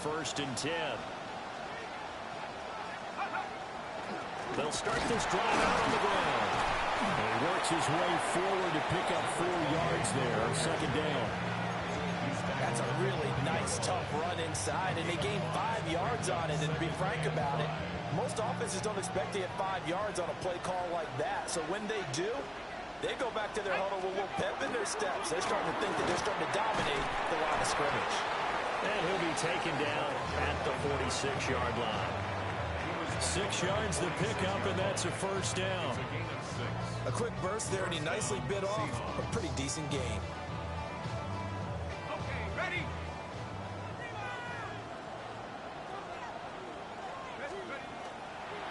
first and 10. They'll start this drive out on the ground. And he works his way forward to pick up 4 yards there on second down. That's a really nice, tough run inside, and they gained 5 yards on it. And to be frank about it, most offenses don't expect to get 5 yards on a play call like that. So when they do, they go back to their huddle with a little pep in their steps. They're starting to think that they're starting to dominate the line of scrimmage. And he'll be taken down at the 46-yard line. 6 yards to pick up, and that's a first down. A quick burst there, and he nicely bit off a pretty decent gain. Okay, ready?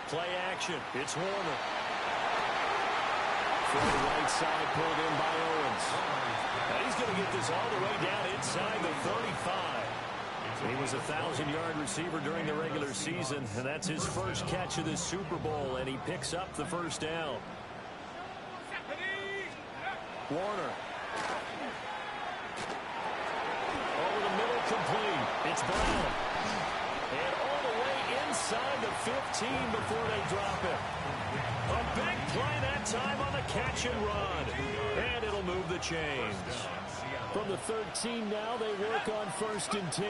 Play action. It's Warner. From the right side, pulled in by Owens. And he's going to get this all the way down inside the 35. He was a 1,000-yard receiver during the regular season, and that's his first catch of this Super Bowl, and he picks up the first down. Warner. Over the middle, complete. It's Brown. And all the way inside the 15 before they drop it. A big play that time on the catch and run. And it'll move the chains. From the 13 now, they work on first and 10.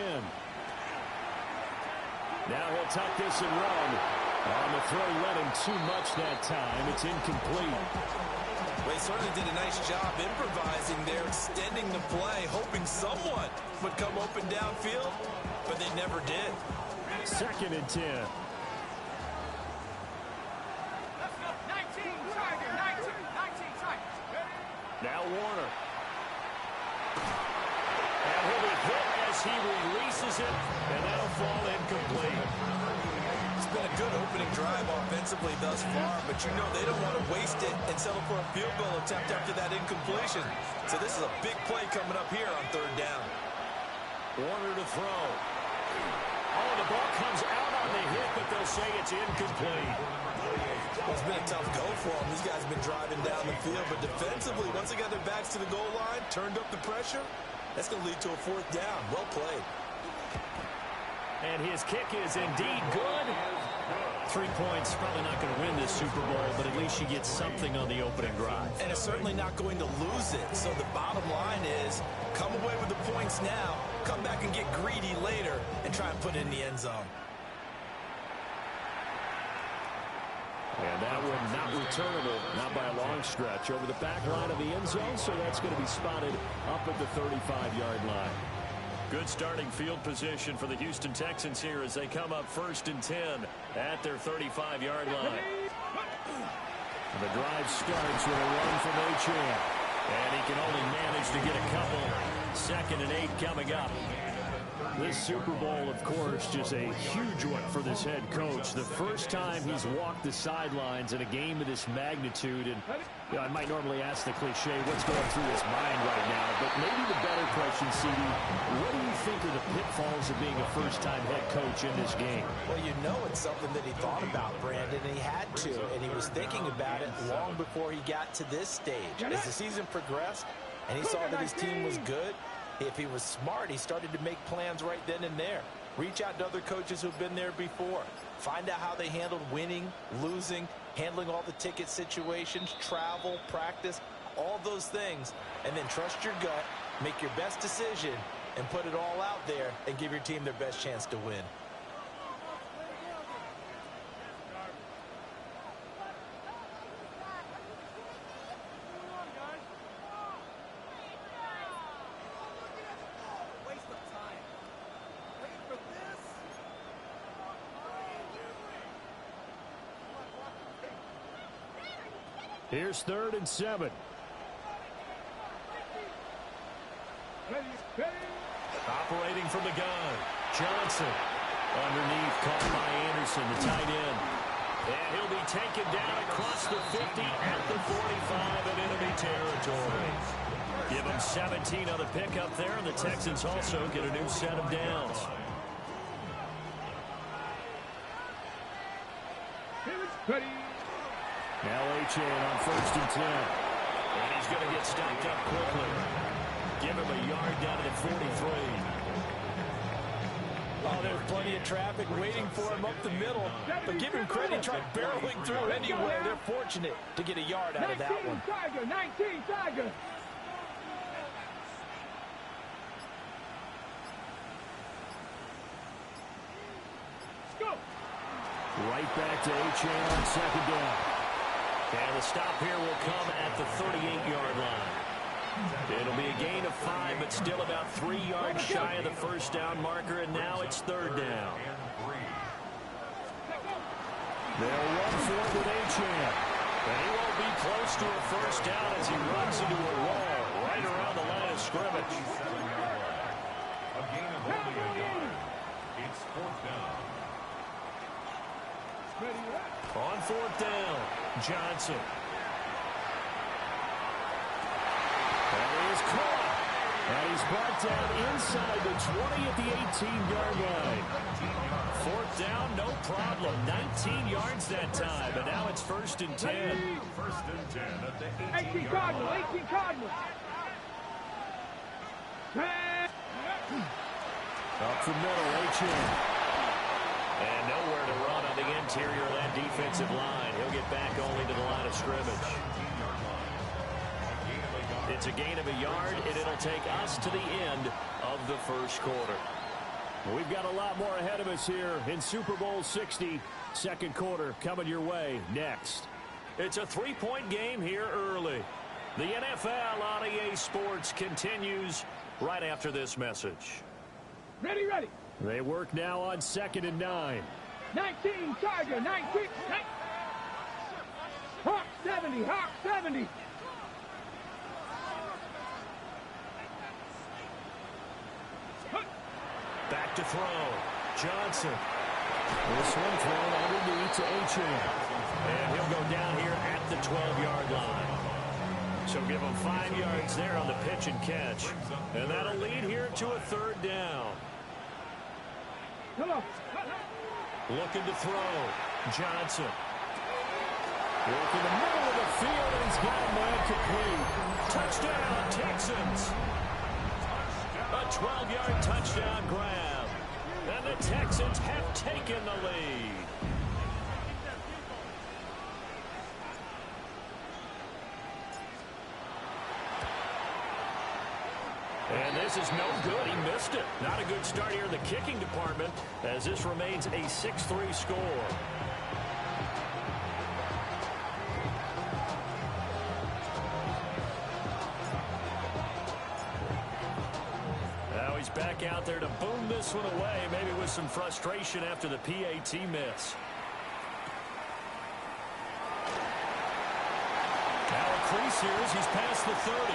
Now he'll tuck this and run. On the throw, let him too much that time. It's incomplete. Well, he certainly did a nice job improvising there, extending the play, hoping someone would come open downfield, but they never did. Second and 10. Let's go. 19, Tiger. 19, Tiger. Now Warner. And he'll be hit as he releases it, and that'll fall incomplete. It's been a good opening drive offensively thus far, but you know they don't want to waste it and settle for a field goal attempt after that incompletion. So this is a big play coming up here on third down. Warner to throw. Oh, the ball comes out on the hit, but they'll say it's incomplete. Well, it's been a tough go for them. These guys have been driving down the field, but defensively, once they got their backs to the goal line, turned up the pressure, that's going to lead to a fourth down. Well played. And his kick is indeed good. 3 points, probably not going to win this Super Bowl, but at least you get something on the opening drive. And it's certainly not going to lose it. So the bottom line is, come away with the points now, come back and get greedy later, and try and put it in the end zone. And that one not returnable, not by a long stretch, over the back line of the end zone, so that's going to be spotted up at the 35-yard line. Good starting field position for the Houston Texans here as they come up first and 10 at their 35-yard line. And the drive starts with a run from Achane. And he can only manage to get a couple. 2nd and 8 coming up. This Super Bowl, of course, just a huge one for this head coach. The first time he's walked the sidelines in a game of this magnitude. And you know, I might normally ask the cliche, what's going through his mind right now? But maybe the better question, CD, what do you think are the pitfalls of being a first-time head coach in this game? Well, you know it's something that he thought about, Brandon, and he had to. And he was thinking about it long before he got to this stage. As the season progressed and he saw that his team was good, if he was smart, he started to make plans right then and there. Reach out to other coaches who've been there before. Find out how they handled winning, losing, handling all the ticket situations, travel, practice, all those things. And then trust your gut, make your best decision, and put it all out there and give your team their best chance to win. Here's 3rd and 7. Operating from the gun. Johnson. Underneath, caught by Anderson, the tight end. And he'll be taken down across the 50 at the 45 in enemy territory. Give him 17 on the pickup there, and the Texans also get a new set of downs. Now Achane on 1st and 10. And he's going to get stopped up quickly. Give him a yard down at 43. Oh, Oh, there's plenty of traffic waiting for him up the middle. But give him credit, he tried barreling through anyway. They're fortunate to get a yard out of that one. 19 Tiger. Go. Right back to Achane on second down. And the stop here will come at the 38-yard line. It'll be a gain of 5, but still about 3 yards shy of the first down marker, and now it's third down. They'll run for it with Achane. And he won't be close to a first down as he runs into a wall right around the line of scrimmage. A gain of only a yard. It's fourth down. On fourth down, Johnson. And he is caught. And he's brought down inside the 20 at the 18-yard line. Fourth down, no problem. 19 yards that time, but now it's first and 10. First and 10 at the 18 Cardinal. 18 Cardinal. Up the middle, Achane. And nowhere to run on the interior of that defensive line. He'll get back only to the line of scrimmage. It's a gain of a yard, and it'll take us to the end of the first quarter. We've got a lot more ahead of us here in Super Bowl 60. Second quarter coming your way next. It's a 3-point game here early. The NFL on EA Sports continues right after this message. Ready. They work now on 2nd and 9. 19 Tiger. 19. Hawk 70. Hawk 70. Back to throw. Johnson. This one thrown underneath to Achane. And he'll go down here at the 12-yard line. So give him 5 yards there on the pitch and catch. And that'll lead here to a third down. Looking to throw. Johnson. Working the middle of the field, and he's got a man complete. Touchdown, Texans. A 12-yard touchdown grab. And the Texans have taken the lead. And this is no good. He missed it. Not a good start here in the kicking department as this remains a 6-3 score. Now he's back out there to boom this one away, maybe with some frustration after the PAT miss. Now a crease here as he's past the 30.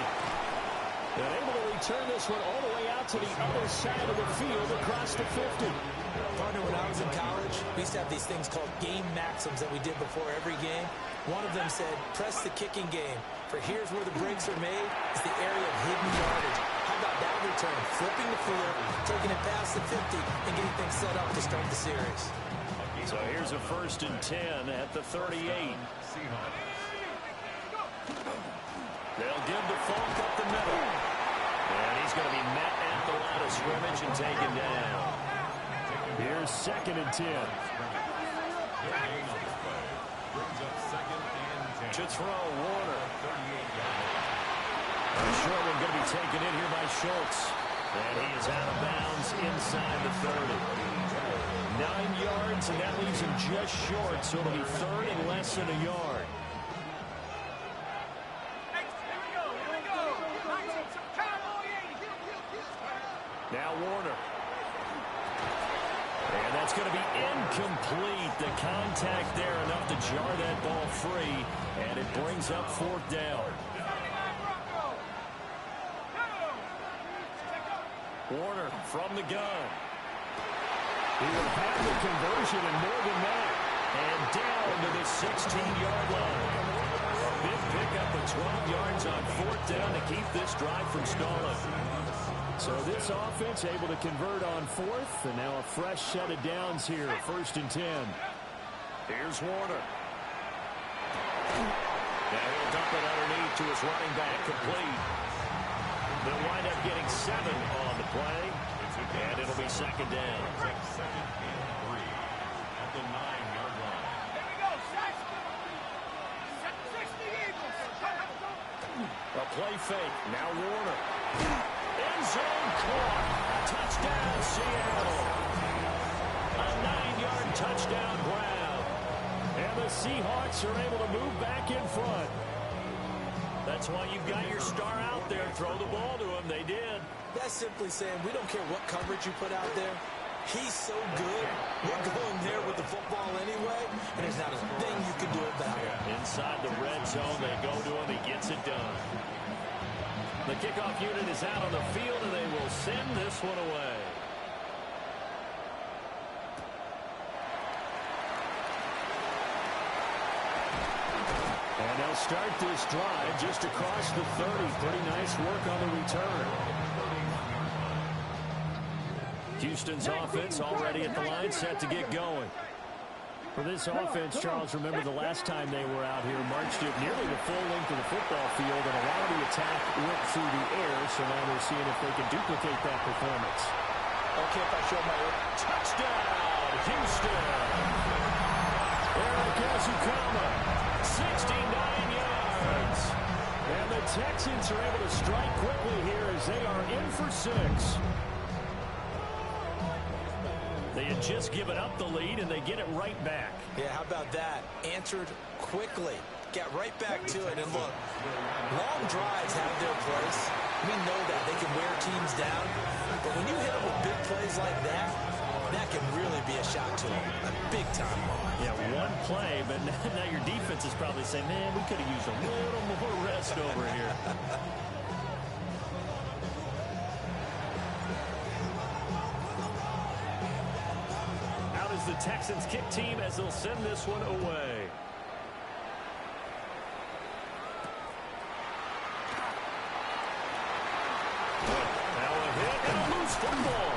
And able to return this one all the way out to the other side of the field across the 50. Partner, when I was in college, we used to have these things called game maxims that we did before every game. One of them said, press the kicking game. For here's where the breaks are made. It's the area of hidden yardage. How about that return? Flipping the field, taking it past the 50, and getting things set up to start the series. So here's a first and 10 at the 38. They'll give the Falk up the middle. And he's going to be met at the line of scrimmage and taken down. Here's 2nd and 10. To throw, Warner. A short one going to be taken in here by Schultz. And he is out of bounds inside the 30. 9 yards, and that leaves him just short, so it'll be third and less than a yard. Now Warner. And that's going to be incomplete. The contact there enough to jar that ball free. And it brings up fourth down. Warner from the gun. He will have the conversion and more than that. And down to the 16-yard line. Big pickup of 12 yards on fourth down to keep this drive from stalling. So this offense able to convert on fourth, and now a fresh set of downs here, 1st and 10. Here's Warner. Now he'll dump it underneath to his running back, complete. They'll wind up getting 7 on the play. And it'll be second down. Second and 3 at the 9-yard line. Here we go, Sash. 60 Eagles. A play fake. Now Warner. End zone caught. Touchdown, Seattle. A 9-yard touchdown grab. And the Seahawks are able to move back in front. That's why you've got your star out there. Throw the ball to him. They did. That's simply saying we don't care what coverage you put out there. He's so good. We're going there with the football anyway, and there's not a thing you can do about it. Inside the red zone, they go to him. He gets it done. The kickoff unit is out on the field, and they will send this one away. And they'll start this drive just across the 30. Pretty nice work on the return. Houston's offense already at the line, set to get going. For this offense, Charles, remember the last time they were out here, marched it nearly the full length of the football field, and a lot of the attack went through the air, so now they're seeing if they can duplicate that performance. Okay, if I show my Touchdown, Houston! Eric Azukama, 69 yards. And the Texans are able to strike quickly here as they are in for 6. They had just given up the lead, and they get it right back. Yeah, how about that? Answered quickly. Got right back to it. And look, long drives have their place. We know that. They can wear teams down. But when you hit them with big plays like that, that can really be a shot to them. A big-time one. Yeah, one play, but now your defense is probably saying, man, we could have used a little more rest over here. The Texans kick team as they'll send this one away. Now a hit and a loose football.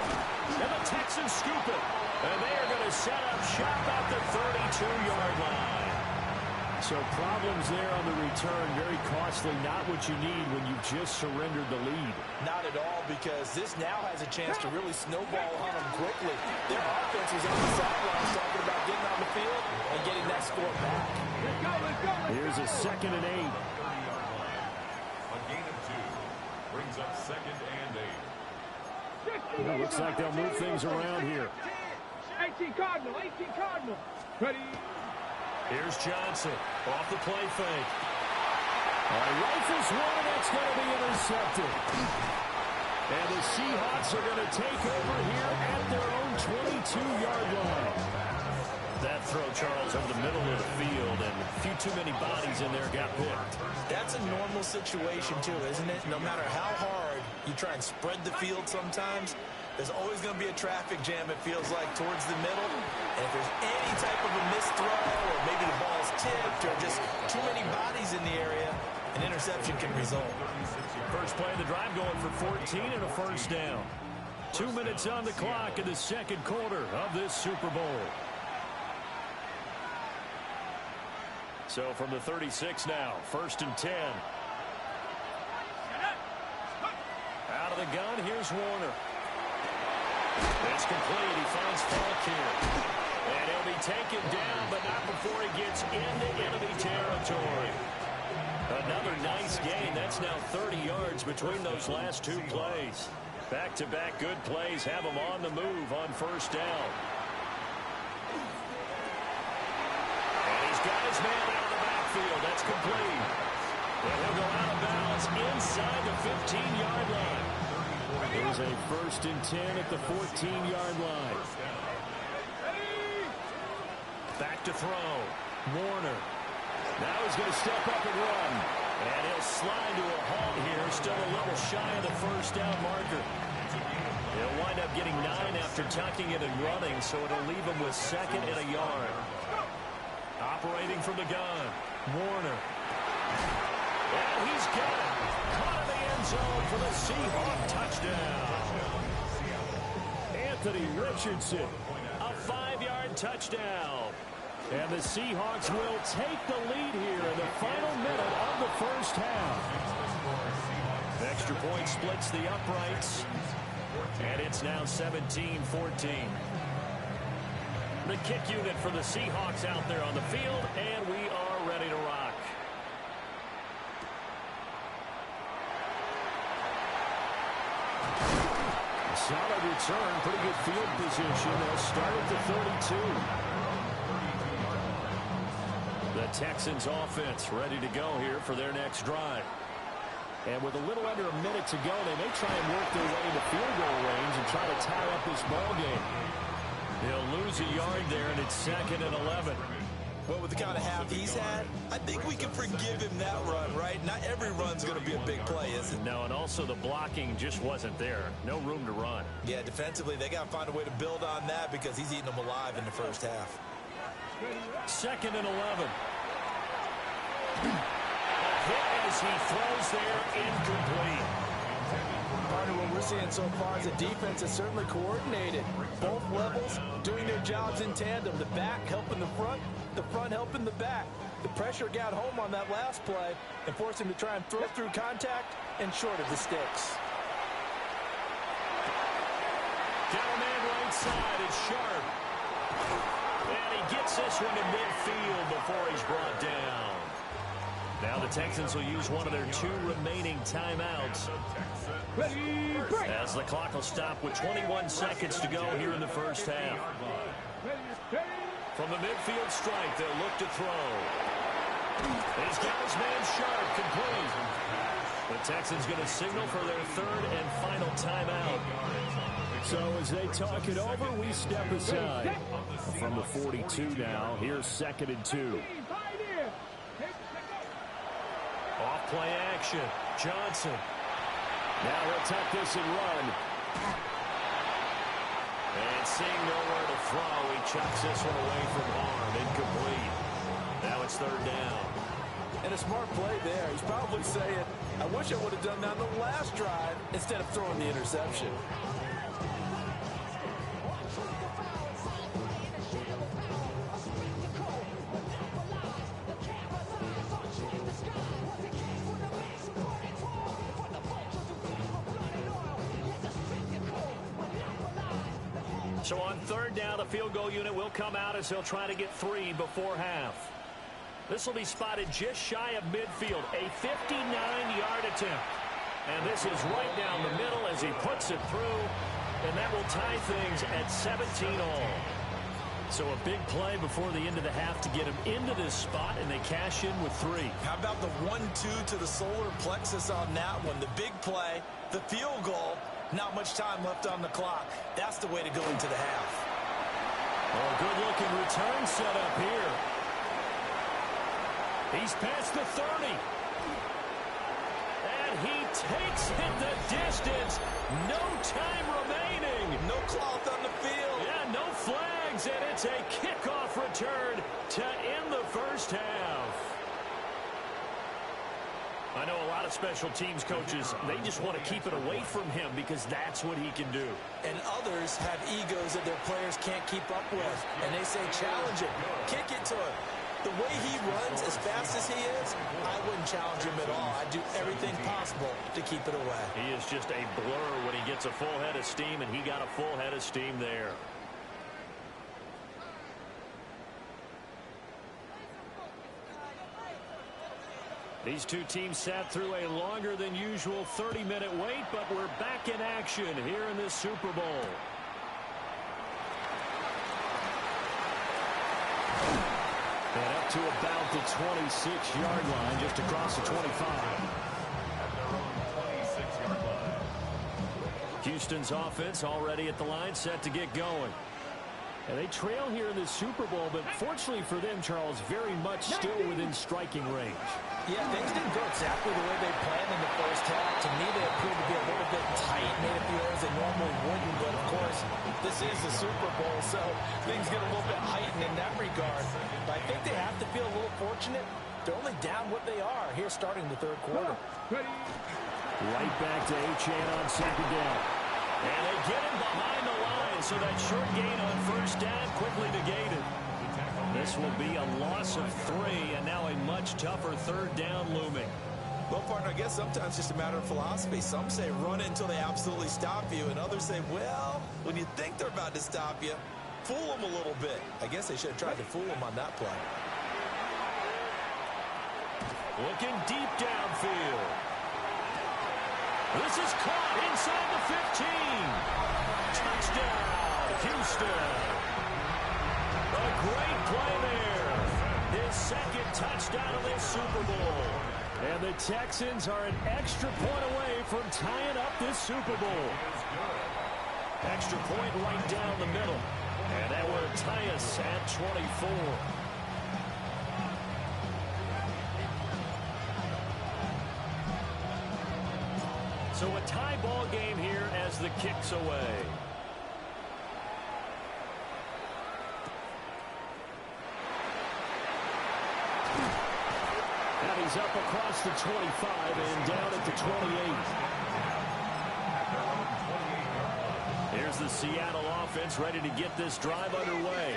And the Texans scoop it. And they are going to set up shop at the 32-yard line. So problems there on the return. Very costly. Not what you need when you've just surrendered the lead. Not at all, because this now has a chance to really snowball on them quickly. Their offense was on the sidelines talking about getting on the field and getting that score back. Here's a 2nd and 8. A gain of 2 brings up 2nd and 8. Well, looks like they'll move things around here. 18 Cardinal, 18 Cardinal. Ready? Here's Johnson off the play fake. Rifles one, that's going to be intercepted. And the Seahawks are going to take over here at their own 22-yard line. That throw, Charles, over the middle of the field, and a few too many bodies in there got picked. That's a normal situation, too, isn't it? No matter how hard you try and spread the field sometimes, there's always going to be a traffic jam, it feels like, towards the middle. And if there's any type of a missed throw, or maybe the ball's tipped, or just too many bodies in the area, an interception can result. First play of the drive going for 14 and a first down. 2 minutes on the clock in the second quarter of this Super Bowl. So from the 36 now, 1st and 10. Out of the gun, here's Warner. It's complete. He finds Falk here. And he'll be taken down, but not before he gets into enemy territory. Another nice gain. That's now 30 yards between those last 2 plays. Back-to-back good plays have him on the move on first down. And he's got his man out of the backfield. That's complete. And he'll go out of bounds inside the 15-yard line. There's a 1st and 10 at the 14-yard line. Back to throw. Warner. Now he's going to step up and run. And he'll slide to a halt here. Still a little shy of the first down marker. He'll wind up getting 9 after tucking it and running, so it'll leave him with 2nd and a yard. Operating from the gun. Warner. And he's got it. Caught in the end zone for the Seahawk touchdown. Anthony Richardson. A 5-yard touchdown. And the Seahawks will take the lead here in the final minute of the first half. Extra point splits the uprights. And it's now 17-14. The kick unit for the Seahawks out there on the field, and we are ready to rock. Solid return, pretty good field position. They'll start at the 32. The Texans offense ready to go here for their next drive. And with a little under a minute to go, they may try and work their way into field goal range and try to tie up this ball game. They'll lose a yard there, and it's 2nd and 11. Well, with the kind of half he's had, I think we can forgive him that run, right? Not every run's going to be a big play, is it? No, and also the blocking just wasn't there. No room to run. Yeah, defensively, they got to find a way to build on that because he's eating them alive in the first half. 2nd and 11. A hit as he throws there, incomplete. Part of what we're seeing so far is the defense is certainly coordinated. Both levels doing their jobs in tandem. The back helping the front helping the back. The pressure got home on that last play and forced him to try and throw through contact and short of the sticks. Got a man right side. It's Sharp. And he gets this one to midfield before he's brought down. Now the Texans will use one of their 2 remaining timeouts. As the clock will stop with 21 seconds to go here in the first half. From the midfield stripe, they'll look to throw. He's got his man Sharp, complete. The Texans going to signal for their 3rd and final timeout. So as they talk it over, we step aside. From the 42 now, here's 2nd and 2. Off play action. Johnson. Now he'll tuck this and run. And seeing nowhere to throw, he chucks this one away from harm. Incomplete. Now it's 3rd down. And a smart play there. He's probably saying, I wish I would have done that on the last drive instead of throwing the interception. So on 3rd down, the field goal unit will come out as they'll try to get 3 before half. This will be spotted just shy of midfield, a 59-yard attempt. And this is right down the middle as he puts it through, and that will tie things at 17 all. So a big play before the end of the half to get him into this spot, and they cash in with 3. How about the 1-2 to the solar plexus on that one? The big play, the field goal. Not much time left on the clock. That's the way to go into the half. Oh, good-looking return set up here. He's past the 30. And he takes it the distance. No time remaining. No cloth on the field. Yeah, no flags, and it's a kickoff return to end the first half. I know a lot of special teams coaches, they just want to keep it away from him because that's what he can do. And others have egos that their players can't keep up with. And they say, challenge him, kick it to him. The way he runs as fast as he is, I wouldn't challenge him at all. I'd do everything possible to keep it away. He is just a blur when he gets a full head of steam, and he got a full head of steam there. These 2 teams sat through a longer than usual 30-minute wait, but we're back in action here in this Super Bowl. And up to about the 26-yard line, just across the 25. Houston's offense already at the line, set to get going. And they trail here in this Super Bowl, but fortunately for them, Charles, very much still within striking range. Yeah, things didn't go exactly the way they planned in the first half. To me, they appeared to be a little bit tight, made it feel as they normally wouldn't. But, of course, this is the Super Bowl, so things get a little bit heightened in that regard. But I think they have to feel a little fortunate. They're only down what they are here starting the 3rd quarter. Right back to Achane on 2nd down. And they get him behind the line, so that short gain on 1st down quickly negated. This will be a loss of 3, and now a much tougher 3rd down looming. Well, partner, I guess sometimes it's just a matter of philosophy. Some say run it until they absolutely stop you, and others say, well, when you think they're about to stop you, fool them a little bit. I guess they should have tried to fool them on that play. Looking deep downfield. This is caught inside the 15. Touchdown, Houston. A great play there. His second touchdown of this Super Bowl. And the Texans are an extra point away from tying up this Super Bowl. Extra point right down the middle. And that will tie us at 24. So a tie ball game here as the kick's away. And he's up across the 25 and down at the 28. Here's the Seattle offense ready to get this drive underway.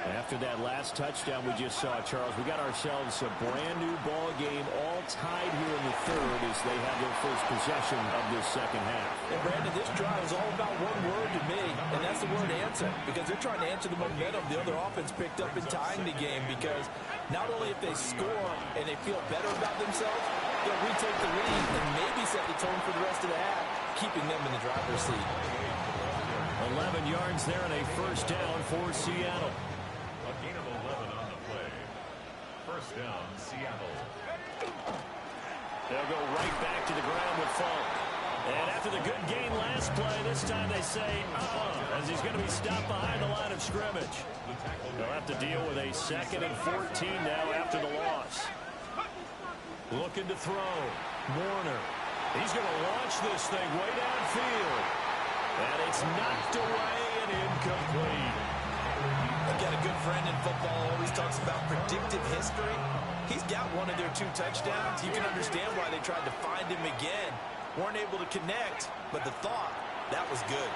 After that last touchdown we just saw, Charles, we got ourselves a brand new ball game, all tied here in the third as they have their first possession of this second half. And Brandon, this drive is all about one word to me, and that's the word answer, because they're trying to answer the momentum the other offense picked up in tying the game, because not only if they score and they feel better about themselves, they'll retake the lead and maybe set the tone for the rest of the half, keeping them in the driver's seat. 11 yards there and a first down for Seattle. A gain of 11 on the play. First down, Seattle. They'll go right back to the ground with Falk. And after the good gain last play, this time they say, as he's going to be stopped behind the line of scrimmage. They'll have to deal with a 2nd and 14 now after the loss. Looking to throw. Warner. He's going to launch this thing way downfield. And it's knocked away and incomplete. I've got a good friend in football, always talks about predictive history. He's got one of their 2 touchdowns. You can understand why they tried to find him again. Weren't able to connect, but the thought, that was good.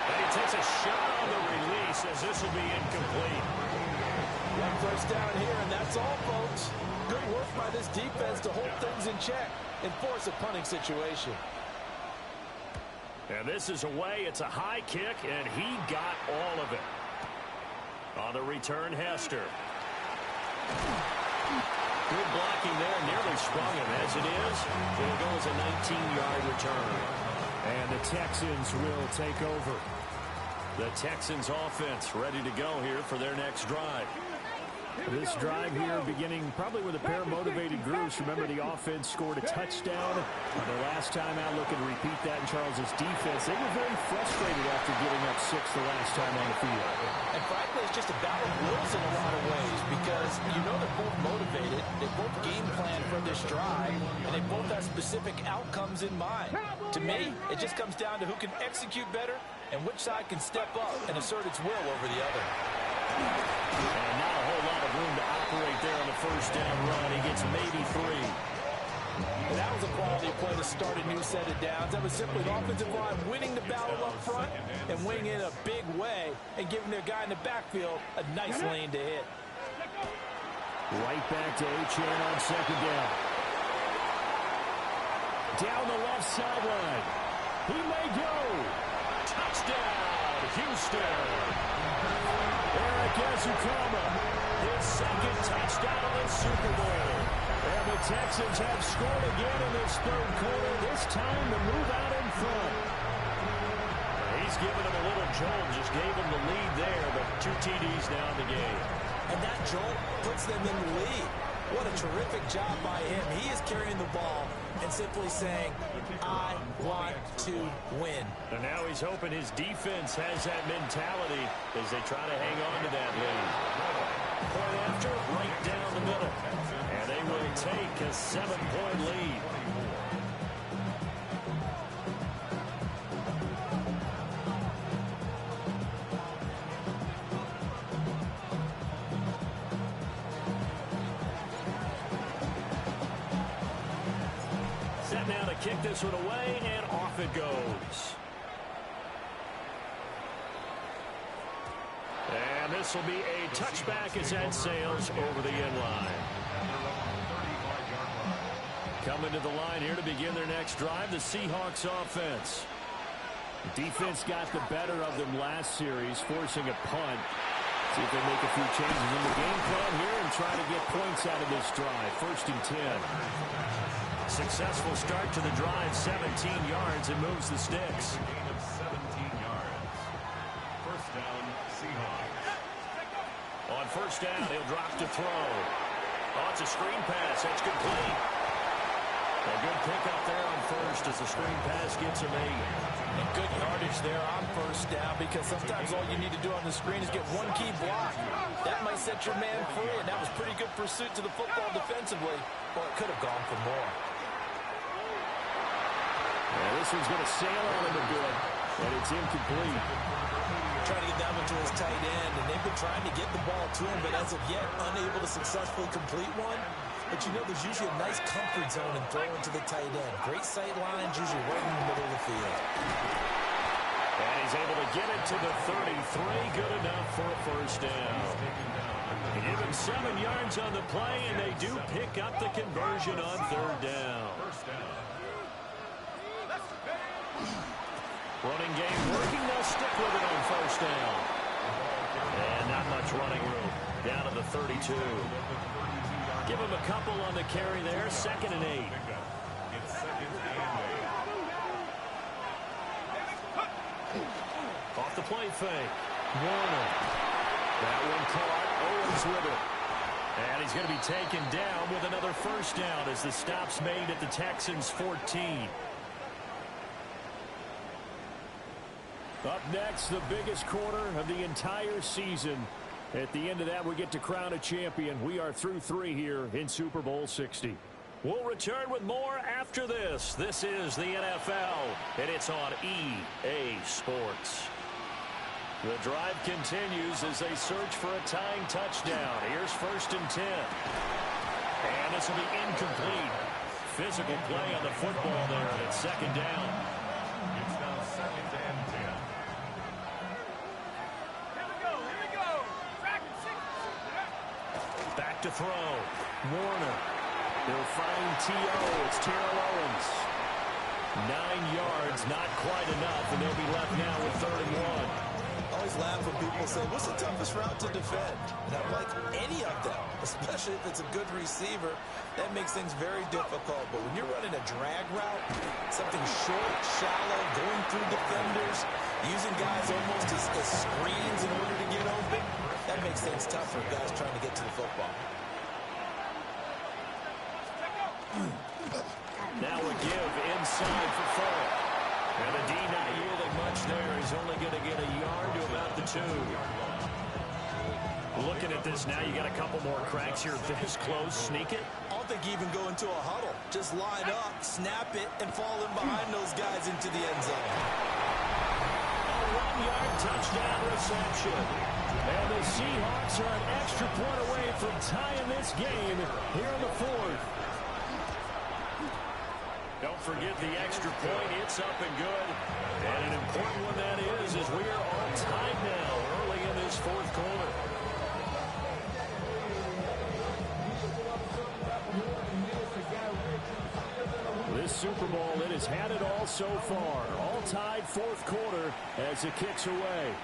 And he takes a shot on the release as this will be incomplete. One first down here, and that's all, folks. Good work by this defense to hold things in check and force a punting situation. And this is away. It's a high kick, and he got all of it. On the return, Hester. Good blocking there. Nearly sprung him. As it is, it'll go as a 19-yard return. And the Texans will take over. The Texans offense ready to go here for their next drive. This drive here beginning probably with a pair of motivated groups. Remember, the offense scored a touchdown the last time out. Looking to repeat that in Charles's defense. They were very frustrated after giving up 6 the last time on the field. And frankly, it's just a battle of wills in a lot of ways, because you know they're both motivated. They both game plan for this drive, and they both have specific outcomes in mind. To me, it just comes down to who can execute better and which side can step up and assert its will over the other. And not a whole lot of room to operate there on the first down run. He gets maybe 3. And that was a quality play to start a new set of downs. That was simply the offensive line winning the battle up front and winning in a big way and giving their guy in the backfield a nice lane to hit. Right back to Achane on second down. Down the left sideline. He may go. Touchdown, Houston. Eric Ezukama, his second touchdown of the Super Bowl. And the Texans have scored again in this third quarter, this time to move out in front. He's given him a little jolt, just gave him the lead there, but 2 TDs now in the game. And that jolt puts them in the lead. What a terrific job by him. He is carrying the ball and simply saying, I want to win. And now he's hoping his defense has that mentality as they try to hang on to that lead. Point after, right down the middle. And they will take a 7-point lead. Set now to kick this one away, and off it goes. And this will be a touchback as that sails over the end line. Coming to the line here to begin their next drive, the Seahawks offense. Defense got the better of them last series, forcing a punt. See if they make a few changes in the game plan here and try to get points out of this drive. 1st and 10. Successful start to the drive, 17 yards, and moves the sticks. Gain of 17 yards. First down, Seahawks. On first down, he'll drop to throw. Oh, it's a screen pass. That's complete. A good pickup there on first as the screen pass gets him 8. And good yardage there on first down, because sometimes all you need to do on the screen is get one key block. That might set your man free, and that was pretty good pursuit to the football defensively. Well, it could have gone for more. Yeah, this one's going to sail on him a bit, and it's incomplete. Trying to get that one to his tight end, and they've been trying to get the ball to him, but as of yet, unable to successfully complete one. But you know, there's usually a nice comfort zone in throwing to the tight end. Great sight lines, usually right in the middle of the field. And he's able to get it to the 33. Good enough for a first down. Give him 7 yards on the play, and they do pick up the conversion on 3rd down. Running game working. They'll stick with it on first down. And not much running room. Down to the 32. Give him a couple on the carry there. 2nd and 8. It's 2nd and 8. Off the play fake. Warner. That one caught. Owens with it. And he's going to be taken down with another first down as the stop's made at the Texans' 14. Up next, the biggest quarter of the entire season. At the end of that, we get to crown a champion. We are through 3 here in Super Bowl 60. We'll return with more after this. This is the NFL, and it's on EA Sports. The drive continues as they search for a tying touchdown. Here's 1st and 10. And this will be incomplete. Physical play on the football there, and it's 2nd down. It's now 2nd and 10. Back to throw. Warner. They'll find T.O. It's Terrell Owens. 9 yards, not quite enough, and they'll be left now with 3rd and 1. I always laugh when people say, what's the toughest route to defend? And I'm like, any of them, especially if it's a good receiver. That makes things very difficult. But when you're running a drag route, something short, shallow, going through defenders, using guys almost as screens in order to get open, that makes things tough for guys trying to get to the football. Now a give inside for 4. And the D not yielding much there. He's only going to get a yard to about the 2. Looking at this now, you got a couple more cracks here. This close, sneak it. I don't think you even go into a huddle. Just line up, snap it, and fall in behind those guys into the end zone. A 1-yard touchdown reception. And the Seahawks are an extra point away from tying this game here in the 4th. Don't forget the extra point. It's up and good. And an important one that is, as we are all tied now early in this 4th quarter. This Super Bowl, it has had it all so far. All tied 4th quarter as it kicks away.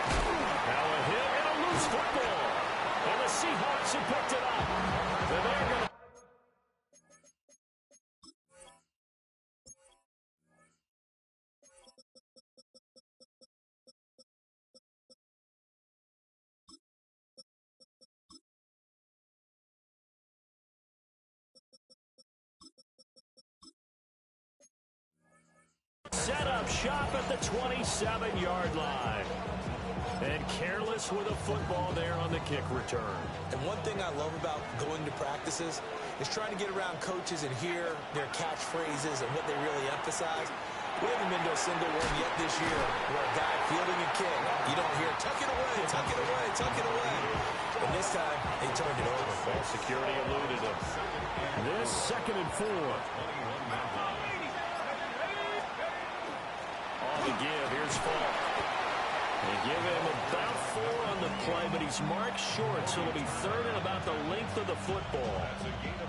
Now a hit and a loose football. And the Seahawks have picked it up. And they're going to... set up shop at the 27-yard line. And careless with a football there on the kick return. And one thing I love about going to practices is trying to get around coaches and hear their catchphrases and what they really emphasize. We haven't been to a single one yet this year where a guy fielding a kick, you don't hear, tuck it away, tuck it away, tuck it away. And this time, they turned it over. Well, security eluded him. This 2nd and 4. On the give, here's Falk. They give him about 4 on the play, but he's marked short, so it'll be third and about the length of the football.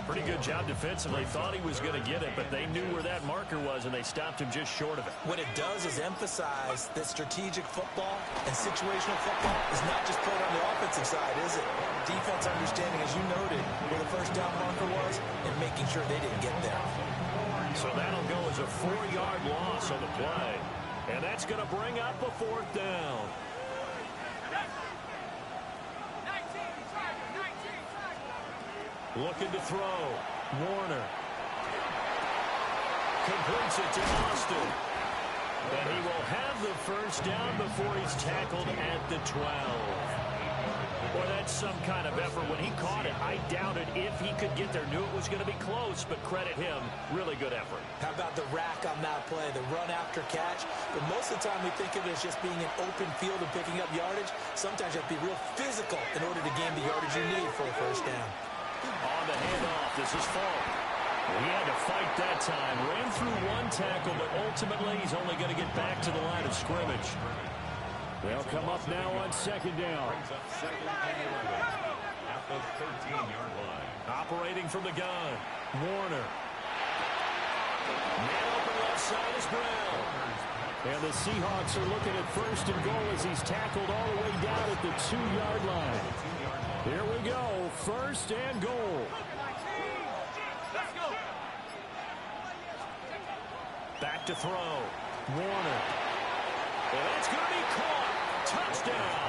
Pretty good job defensively. Thought he was going to get it, but they knew where that marker was, and they stopped him just short of it. What it does is emphasize that strategic football and situational football is not just played on the offensive side, is it? Defense understanding, as you noted, where the first down marker was and making sure they didn't get there. So that'll go as a 4-yard loss on the play. And that's going to bring up a 4th down. 19. Looking to throw. Warner. Completes it to Austin. And he will have the first down before he's tackled at the 12. Boy, that's some kind of effort. When he caught it, I doubted if he could get there. Knew it was going to be close, but credit him. Really good effort. How about the rack on that play, the run after catch? But most of the time we think of it as just being an open field and picking up yardage. Sometimes you have to be real physical in order to gain the yardage you need for a first down. On the handoff, this is Falk. He had to fight that time. Ran through 1 tackle, but ultimately he's only going to get back to the line of scrimmage. They'll come up now on 2nd down. At the 13-yard line. Operating from the gun. Warner. Man open left side is Brown. And the Seahawks are looking at 1st and goal as he's tackled all the way down at the 2-yard line. Here we go. 1st and goal. Let's go. Back to throw. Warner. And that's going to be caught. Touchdown.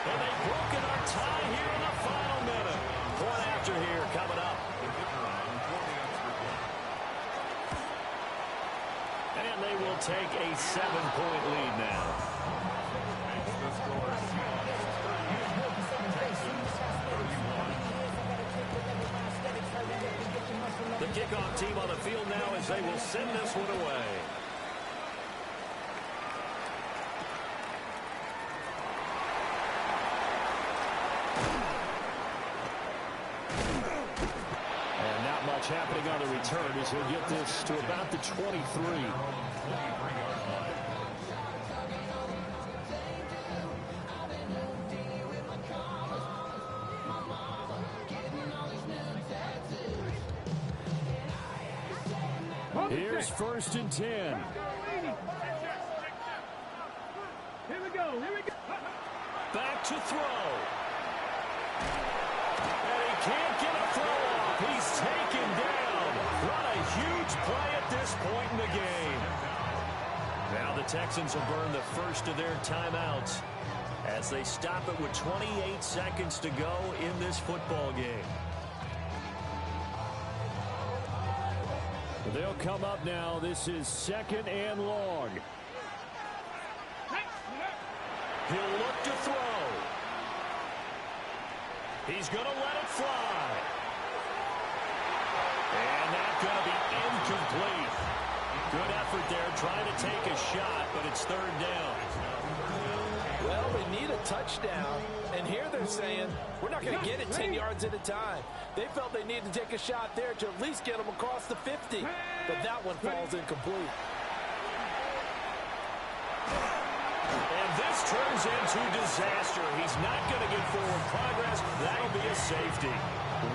And they've broken our tie here in the final minute. Point after here coming up. And they will take a 7-point lead now. The kickoff team on the field now as they will send this one away. Happening on the return as he'll get this to about the 23. Here's 1st and 10. Here we go. Back to throw. And he can't get a throw off. He's taken down. What a huge play at this point in the game. Now the Texans will burn the first of their timeouts as they stop it with 28 seconds to go in this football game. They'll come up now. This is 2nd and long. He'll look to throw. He's going to let it fly. And that's going to be incomplete. Good effort there trying to take a shot, but it's 3rd down. Well, they need a touchdown, and here they're saying, we're not going to get it 10 yards at a time. They felt they needed to take a shot there to at least get them across the 50, but that one falls incomplete. And this turns into disaster. He's not going to get forward progress. That'll be a safety.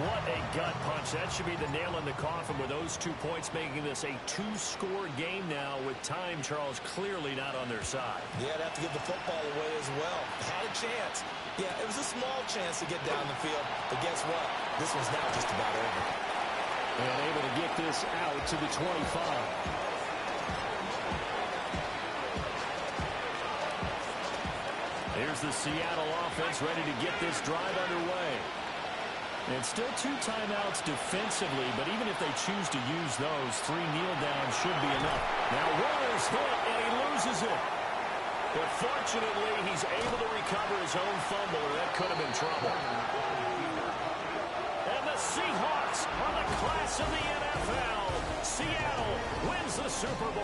What a gut punch. That should be the nail in the coffin with those 2 points, making this a 2-score game now with time, Charles, clearly not on their side. Yeah, they'd have to give the football away as well. Had a chance. Yeah, it was a small chance to get down the field, but guess what? This one's now just about over. And able to get this out to the 25. Here's the Seattle offense ready to get this drive underway. And still 2 timeouts defensively, but even if they choose to use those, 3 kneel downs should be enough. Now Warner's hit, and he loses it. But fortunately, he's able to recover his own fumble, or that could have been trouble. And the Seahawks are the class of the NFL. Seattle wins the Super Bowl.